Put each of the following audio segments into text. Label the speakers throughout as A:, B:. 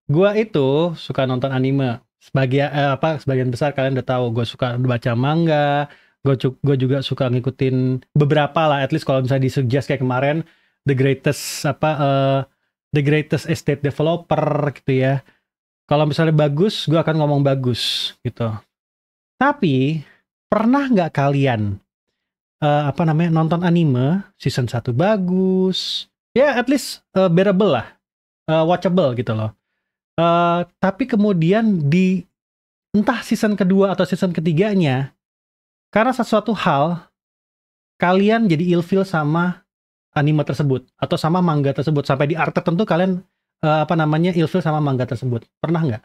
A: Gua itu suka nonton anime. Sebagian besar kalian udah tahu gue suka baca manga. Gue juga suka ngikutin beberapa lah, at least kalau misalnya disuggest kayak kemarin the greatest the greatest estate developer gitu ya. Kalau misalnya bagus, gue akan ngomong bagus gitu. Tapi pernah nggak kalian nonton anime season satu bagus, ya at least bearable lah, watchable gitu loh. Tapi kemudian di entah season kedua atau season ketiganya, karena sesuatu hal kalian jadi ilfeel sama anime tersebut atau sama manga tersebut, sampai di art tertentu kalian ilfeel sama manga tersebut. Pernah nggak?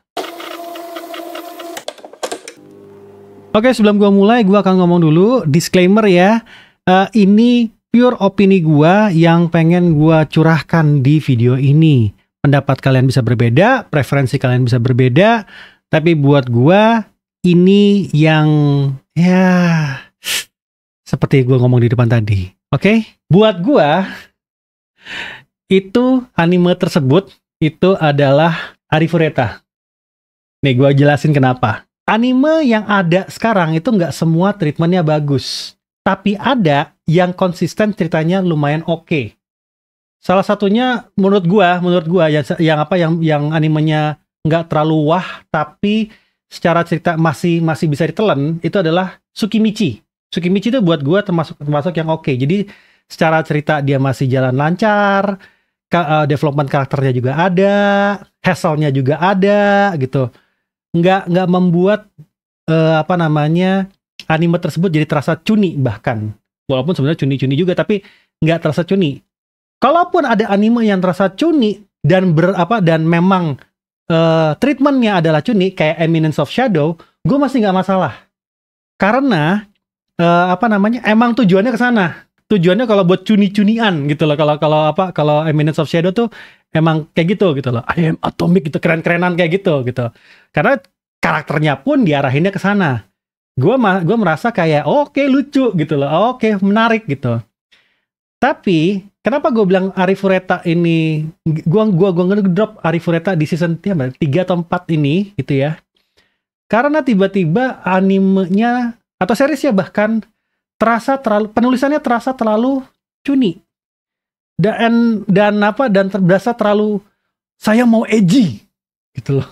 A: Oke, sebelum gua mulai, gua akan ngomong dulu disclaimer ya. Ini pure opini gua yang pengen gua curahkan di video ini. Pendapat kalian bisa berbeda, preferensi kalian bisa berbeda, tapi buat gua ini yang ya seperti gua ngomong di depan tadi. Oke? Buat gua itu anime tersebut itu adalah Arifureta. Nih gua jelasin kenapa. Anime yang ada sekarang itu nggak semua treatmentnya bagus, tapi ada yang konsisten ceritanya lumayan oke. Salah satunya menurut gua yang animenya nggak terlalu wah, tapi secara cerita masih bisa ditelan, itu adalah Tsukimichi. Tsukimichi itu buat gua termasuk yang oke. Jadi secara cerita dia masih jalan lancar, development karakternya juga ada, hassle-nya juga ada gitu. Nggak membuat anime tersebut jadi terasa cuni, bahkan walaupun sebenarnya cuni-cuni juga, tapi nggak terasa cuni. Kalaupun ada anime yang terasa cuni dan memang treatmentnya adalah cuni kayak Eminence of Shadow, gue masih nggak masalah karena emang tujuannya ke sana. Tujuannya kalau buat cuni-cunian gitu loh. Kalau Eminence of Shadow tuh emang kayak gitu loh. I am atomic gitu, keren-kerenan kayak gitu. Karena karakternya pun diarahinnya ke sana. Gue merasa kayak oke, lucu gitu loh. Oke, menarik gitu. Tapi kenapa gue bilang Arifureta ini, gue ngedrop Arifureta di season 3 atau 4 ini gitu ya. Karena tiba-tiba animenya atau seriesnya bahkan penulisannya terasa terlalu cuni. Dan berasa terlalu saya mau edgy gitu loh.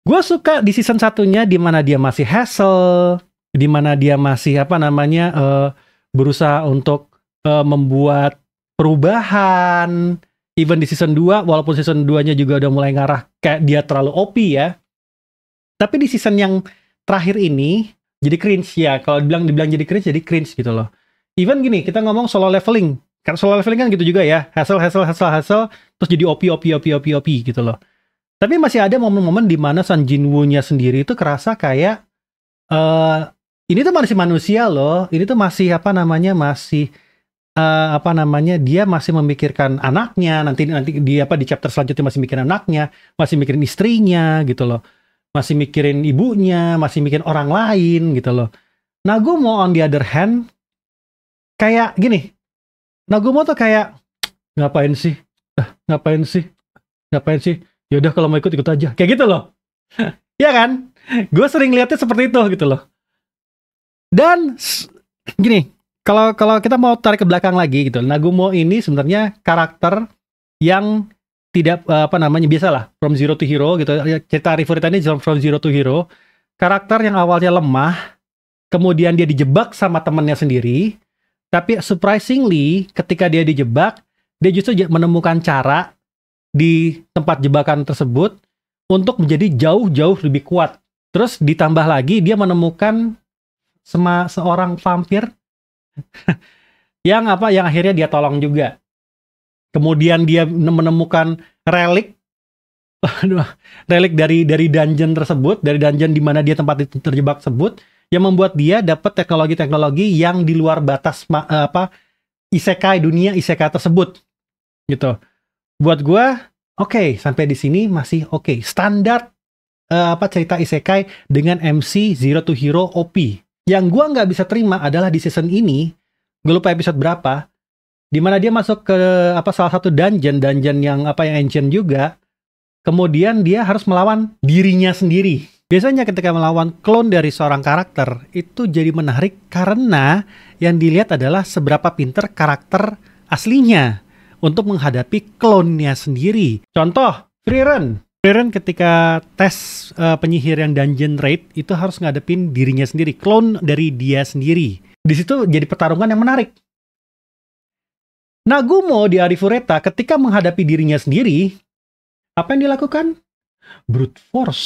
A: Gue suka di season satunya di mana dia masih hassle, di mana dia masih berusaha untuk membuat perubahan. Even di season 2, walaupun season 2-nya juga udah mulai ngarah kayak dia terlalu OP ya. Tapi di season yang terakhir ini jadi cringe ya. Kalau dibilang jadi cringe gitu loh. Even gini, kita ngomong solo leveling. Karena solo leveling kan gitu juga ya. Hassle terus jadi OP gitu loh. Tapi masih ada momen-momen di mana Sun Jinwoo-nya sendiri itu kerasa kayak ini tuh masih manusia loh. Ini tuh masih dia masih memikirkan anaknya. Nanti dia di chapter selanjutnya masih mikirin anaknya, masih mikirin istrinya gitu loh. Masih mikirin ibunya, masih mikirin orang lain gitu loh. Nagumo on the other hand kayak gini. Nagumo tuh kayak ngapain sih? Yaudah kalau mau ikut aja. Kayak gitu loh. Iya kan? Gue sering lihatnya seperti itu gitu loh. Dan gini, kalau kita mau tarik ke belakang lagi gitu, Nagumo ini sebenarnya karakter yang tidak biasalah from zero to hero gitu. Cerita Arifureta ini from zero to hero. Karakter yang awalnya lemah, kemudian dia dijebak sama temannya sendiri, tapi surprisingly ketika dia dijebak, dia justru menemukan cara di tempat jebakan tersebut untuk menjadi jauh-jauh lebih kuat. Terus ditambah lagi dia menemukan seorang vampir yang akhirnya dia tolong juga. Kemudian dia menemukan relik dari dungeon tersebut, dari dungeon di mana dia tempat terjebak tersebut, yang membuat dia dapat teknologi yang di luar batas dunia isekai tersebut gitu. Buat gue oke, sampai di sini masih oke. Standar cerita isekai dengan MC Zero to Hero OP. Yang gue nggak bisa terima adalah di season ini, gue lupa episode berapa, di mana dia masuk ke salah satu dungeon yang ancient juga. kemudian dia harus melawan dirinya sendiri. Biasanya ketika melawan klon dari seorang karakter, itu jadi menarik karena yang dilihat adalah seberapa pinter karakter aslinya untuk menghadapi klonnya sendiri. Contoh, Frieren. Frieren ketika tes penyihir yang dungeon raid, itu harus ngadepin dirinya sendiri, klon dari dia sendiri. Di situ jadi pertarungan yang menarik. Nagumo di Arifureta ketika menghadapi dirinya sendiri, apa yang dilakukan? Brute force,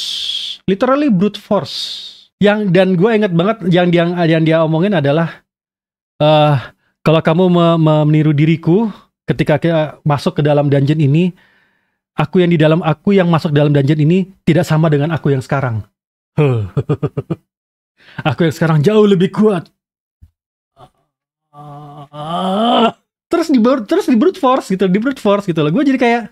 A: literally brute force. Dan gue inget banget yang dia omongin adalah kalau kamu meniru diriku ketika masuk ke dalam dungeon ini, aku yang masuk dalam dungeon ini tidak sama dengan aku yang sekarang. Aku yang sekarang jauh lebih kuat. Terus di brute force gitu loh. Gue jadi kayak,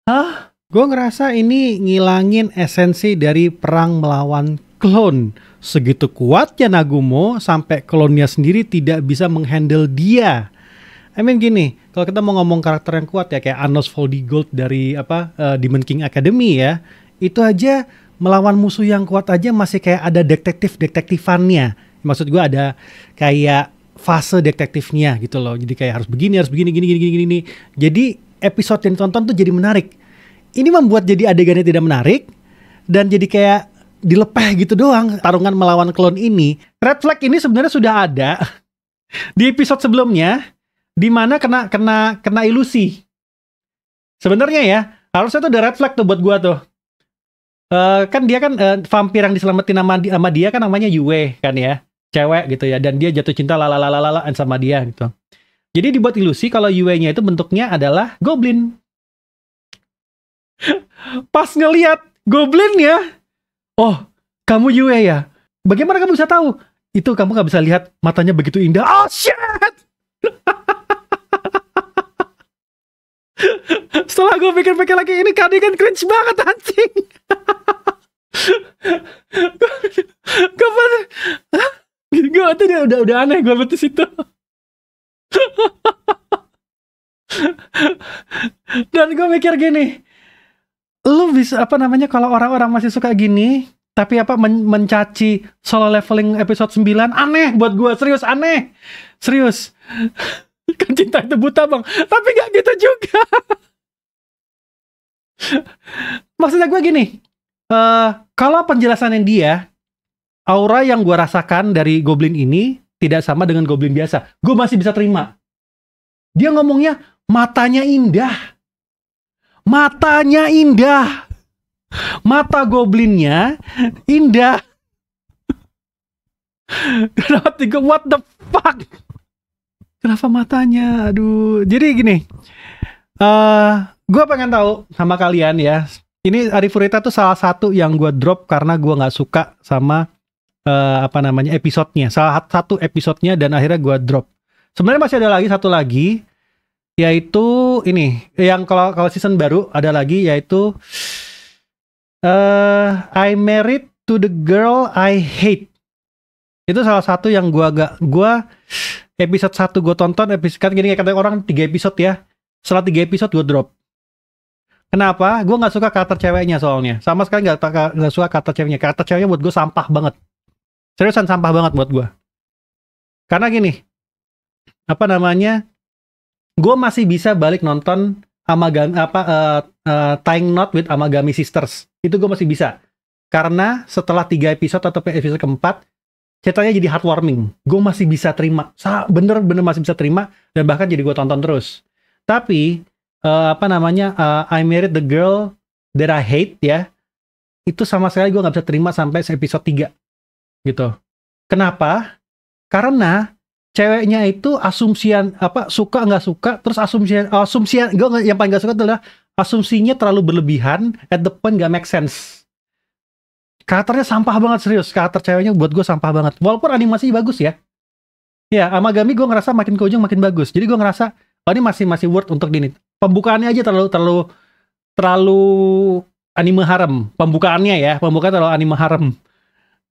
A: hah? Gue ngerasa ini ngilangin esensi dari perang melawan klon. Segitu kuatnya Nagumo sampai klonnya sendiri tidak bisa menghandle dia. Gini, kalau kita mau ngomong karakter yang kuat ya kayak Anos Voldigold dari Demon King Academy ya, itu aja melawan musuh yang kuat aja masih kayak ada detektifannya. Maksud gue ada kayak fase detektifnya gitu loh. Jadi kayak harus begini, gini. Jadi episode yang ditonton tuh jadi menarik. Ini membuat jadi adegannya tidak menarik dan jadi kayak dilepeh gitu doang tarungan melawan klon ini. Red flag ini sebenarnya sudah ada di episode sebelumnya di mana kena ilusi. Sebenarnya ya, harusnya tuh ada red flag tuh buat gua tuh. Kan dia kan vampir yang diselamatin sama dia kan namanya Yue kan ya. Cewek gitu ya, dan dia jatuh cinta sama dia gitu. Jadi dibuat ilusi kalau Yue-nya itu bentuknya adalah goblin. Pas ngelihat goblinnya, oh, kamu Yue ya? Bagaimana kamu bisa tahu? Itu kamu gak bisa lihat matanya begitu indah. Oh shit! Setelah gue pikir-pikir lagi, ini kan cringe banget anjing. Gue tuh udah aneh gue betul situ. Dan gue mikir gini, lu bisa kalau orang-orang masih suka gini, tapi mencaci solo leveling episode 9, aneh buat gue, serius. Kan cinta itu buta bang, tapi gak gitu juga. Maksudnya gue gini, kalau penjelasannya dia, aura yang gue rasakan dari goblin ini tidak sama dengan goblin biasa, gue masih bisa terima. Dia ngomongnya matanya indah. Mata goblinnya indah. What the fuck? Kenapa matanya? Aduh. Jadi gini, gue pengen tahu sama kalian ya. Ini Arifureta tuh salah satu yang gue drop karena gue nggak suka sama episodenya. Salah satu episodenya dan akhirnya gue drop. Sebenarnya masih ada satu lagi. Yaitu ini yang kalau season baru ada lagi yaitu I Married to the Girl I Hate. Itu salah satu yang gua episode 1 gue tonton, kan gini kata orang 3 episode ya. Setelah 3 episode gue drop. Kenapa? Gue nggak suka karakter ceweknya soalnya. Sama sekali nggak suka karakter ceweknya. Karakter ceweknya buat gue sampah banget. Seriusan sampah banget buat gue. Karena gini, gue masih bisa balik nonton Tying Knot with Amagami Sisters. Itu gue masih bisa. Karena setelah 3 episode atau episode keempat, ceritanya jadi heartwarming. Gue masih bisa terima. Bener-bener masih bisa terima. Dan bahkan jadi gue tonton terus. Tapi, I Married the Girl That I Hate ya. Itu sama sekali gue gak bisa terima sampai episode 3. Gitu. Kenapa? Karena ceweknya itu asumsian suka nggak suka, terus asumsian gue yang paling nggak suka adalah asumsinya terlalu berlebihan, at the point nggak make sense. Karakternya sampah banget, serius. Karakter ceweknya buat gue sampah banget. Walaupun animasinya bagus ya. Ya, Amagami gue ngerasa makin ke ujung makin bagus. Jadi gue ngerasa ini masih worth untuk gini. Pembukaannya aja terlalu anime harem. Pembukaannya terlalu anime harem.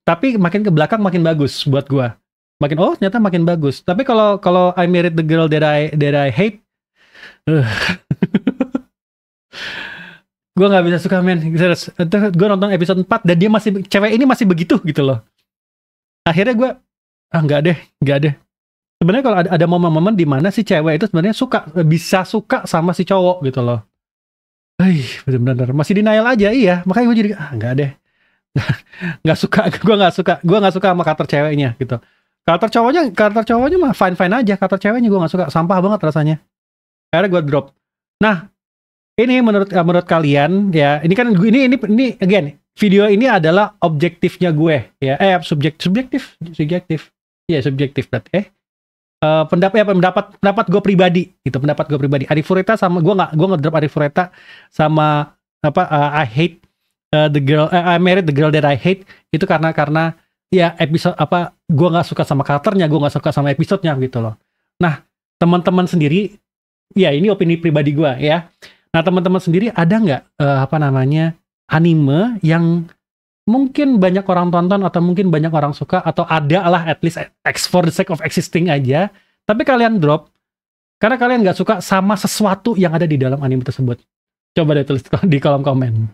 A: Tapi makin ke belakang makin bagus buat gue. Ternyata makin bagus. Tapi kalau I Married the Girl That I Hate, Gue nggak bisa suka men. Gue nonton episode 4 dan dia masih, cewek ini masih begitu gitu loh. Akhirnya gue nggak deh. Sebenarnya kalau ada momen-momen di mana si cewek itu sebenarnya bisa suka sama si cowok gitu loh. Bener-bener masih denial aja, iya. Makanya gue jadi nggak deh. Nggak suka, gue nggak suka sama karakter ceweknya gitu. Karakter cowoknya mah fine aja. Karakter ceweknya gue nggak suka, sampah banget rasanya. Akhirnya gue drop. Nah, ini menurut kalian ya, ini kan ini again, video ini adalah objektifnya gue ya, subjektif ya, subjektif berarti pendapat gue pribadi gitu, pendapat gue pribadi. Arifureta sama gue ngedrop Arifureta sama I hate I married the girl that I hate itu karena ya episode gue nggak suka sama karakternya, gue nggak suka sama episodenya gitu loh. Nah, teman-teman sendiri, ya ini opini pribadi gue ya. Nah, teman-teman sendiri ada nggak anime yang mungkin banyak orang tonton atau mungkin banyak orang suka, atau ada lah at least for the sake of existing aja, tapi kalian drop karena kalian nggak suka sama sesuatu yang ada di dalam anime tersebut? Coba deh tulis di kolom komen.